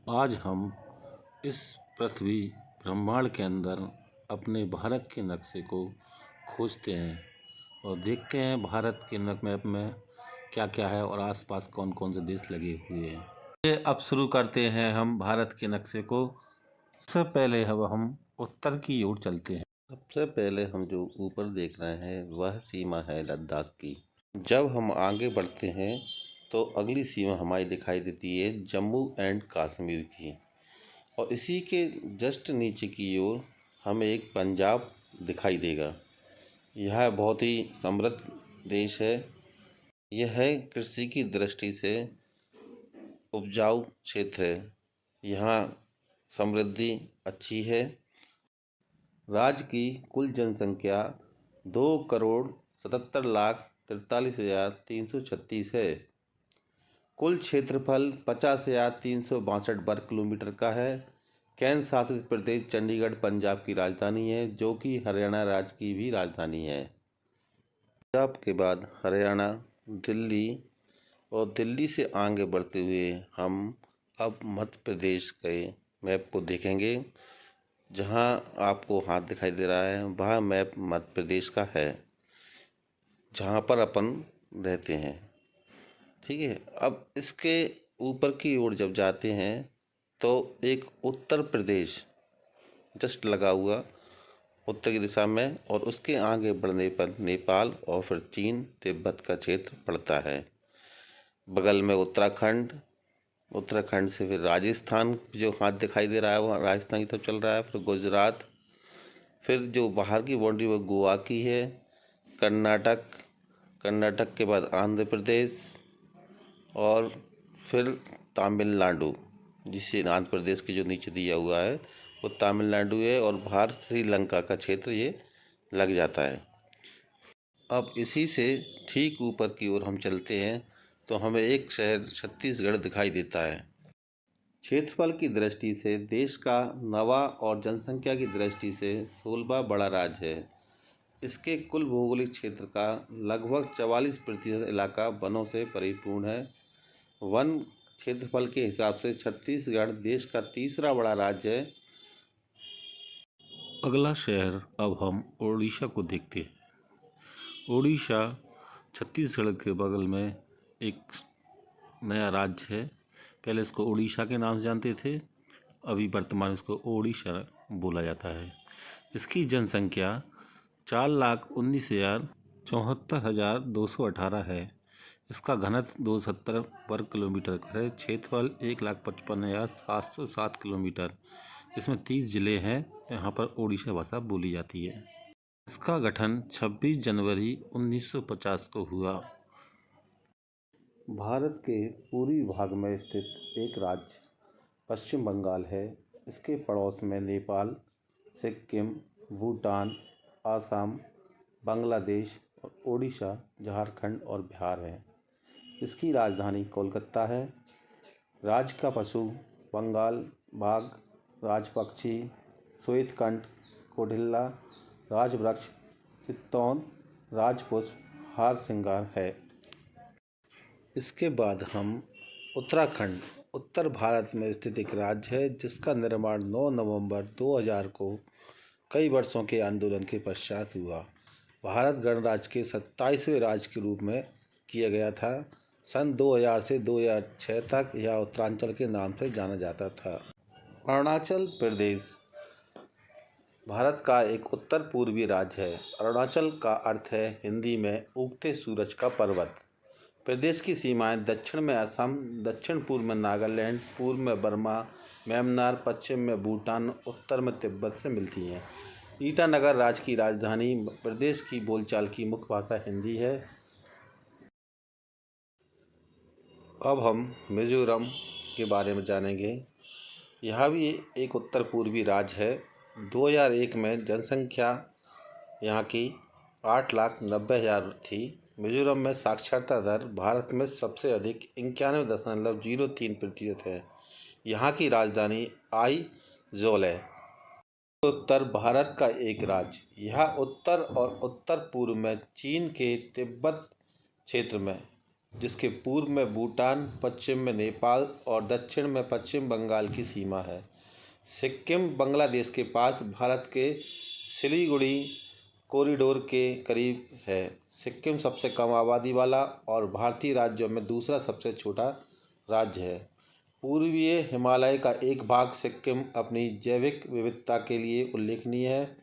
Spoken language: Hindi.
आज हम इस पृथ्वी ब्रह्मांड के अंदर अपने भारत के नक्शे को खोजते हैं और देखते हैं भारत के मैप में क्या क्या है और आसपास कौन कौन से देश लगे हुए हैं। ये अब शुरू करते हैं हम भारत के नक्शे को। सबसे पहले अब हम उत्तर की ओर चलते हैं। सबसे पहले हम जो ऊपर देख रहे हैं वह सीमा है लद्दाख की। जब हम आगे बढ़ते हैं तो अगली सीमा हमारी दिखाई देती है जम्मू एंड कश्मीर की, और इसी के जस्ट नीचे की ओर हमें एक पंजाब दिखाई देगा। यह बहुत ही समृद्ध देश है। यह कृषि की दृष्टि से उपजाऊ क्षेत्र है। यहाँ समृद्धि अच्छी है। राज्य की कुल जनसंख्या 2,77,43,336 है। कुल क्षेत्रफल 50,362 वर्ग किलोमीटर का है। केंद्र शासित प्रदेश चंडीगढ़ पंजाब की राजधानी है, जो कि हरियाणा राज्य की भी राजधानी है। पंजाब के बाद हरियाणा, दिल्ली और दिल्ली से आगे बढ़ते हुए हम अब मध्य प्रदेश के मैप को देखेंगे। जहां आपको हाथ दिखाई दे रहा है वह मैप मध्य प्रदेश का है, जहां पर अपन रहते हैं। ठीक है, अब इसके ऊपर की ओर जब जाते हैं तो एक उत्तर प्रदेश जस्ट लगा हुआ उत्तर की दिशा में, और उसके आगे बढ़ने पर नेपाल और फिर चीन तिब्बत का क्षेत्र पड़ता है। बगल में उत्तराखंड, उत्तराखंड से फिर राजस्थान जो हाथ दिखाई दे रहा है वह राजस्थान की तरफ चल रहा है। फिर गुजरात, फिर जो बाहर की बाउंड्री वो गोवा की है। कर्नाटक, कर्नाटक के बाद आंध्र प्रदेश और फिर तमिलनाडु, जिसे आंध्र प्रदेश के जो नीचे दिया हुआ है वो तमिलनाडु है, और बाहर श्रीलंका का क्षेत्र ये लग जाता है। अब इसी से ठीक ऊपर की ओर हम चलते हैं तो हमें एक शहर छत्तीसगढ़ दिखाई देता है। क्षेत्रफल की दृष्टि से देश का 9वां और जनसंख्या की दृष्टि से 16वां बड़ा राज्य है। इसके कुल भौगोलिक क्षेत्र का लगभग 44% इलाका वनों से परिपूर्ण है। वन क्षेत्रफल के हिसाब से छत्तीसगढ़ देश का तीसरा बड़ा राज्य है। अगला शहर अब हम ओडिशा को देखते हैं। ओडिशा छत्तीसगढ़ के बगल में एक नया राज्य है। पहले इसको उड़ीसा के नाम से जानते थे, अभी वर्तमान इसको ओडिशा बोला जाता है। इसकी जनसंख्या 4,19,74,218 है। इसका घनत्व 270 वर्ग किलोमीटर का है। क्षेत्रफल 1,55,707 किलोमीटर। इसमें 30 जिले हैं। यहाँ पर ओडिशा भाषा बोली जाती है। इसका गठन 26 जनवरी 1950 को हुआ। भारत के पूर्वी भाग में स्थित एक राज्य पश्चिम बंगाल है। इसके पड़ोस में नेपाल, सिक्किम, भूटान, आसाम, बांग्लादेश और ओडिशा, झारखंड और बिहार है। इसकी राजधानी कोलकाता है। राज्य का पशु बंगाल बाघ, राजपक्षी, श्वेतकंठ, कोडिल्ला, राजवृक्ष, चित्तौन, राजपुष्प, हार श्रृंगार है। इसके बाद हम उत्तराखंड, उत्तर भारत में स्थित एक राज्य है जिसका निर्माण 9 नवंबर 2000 को कई वर्षों के आंदोलन के पश्चात हुआ। भारत गणराज्य के 27वें राज्य के रूप में किया गया था। सन 2000 से 2006 तक यह उत्तरांचल के नाम से जाना जाता था। अरुणाचल प्रदेश भारत का एक उत्तर पूर्वी राज्य है। अरुणाचल का अर्थ है हिंदी में उगते सूरज का पर्वत। प्रदेश की सीमाएं दक्षिण में असम, दक्षिण पूर्व में नागालैंड, पूर्व में बर्मा, म्यांमार, पश्चिम में भूटान, उत्तर में तिब्बत से मिलती हैं। ईटानगर राज्य की राजधानी। प्रदेश की बोलचाल की मुख्य भाषा हिंदी है। अब हम मिजोरम के बारे में जानेंगे। यह भी एक उत्तर पूर्वी राज्य है। 2001 में जनसंख्या यहाँ की 8,90,000 थी। मिजोरम में साक्षरता दर भारत में सबसे अधिक 91.03% है। यहाँ की राजधानी आइजोल है। उत्तर भारत का एक राज्य। यह उत्तर और उत्तर पूर्व में चीन के तिब्बत क्षेत्र में जिसके पूर्व में भूटान, पश्चिम में नेपाल और दक्षिण में पश्चिम बंगाल की सीमा है। सिक्किम बांग्लादेश के पास भारत के सिलीगुड़ी कॉरिडोर के करीब है। सिक्किम सबसे कम आबादी वाला और भारतीय राज्यों में दूसरा सबसे छोटा राज्य है। पूर्वीय हिमालय का एक भाग सिक्किम अपनी जैविक विविधता के लिए उल्लेखनीय है।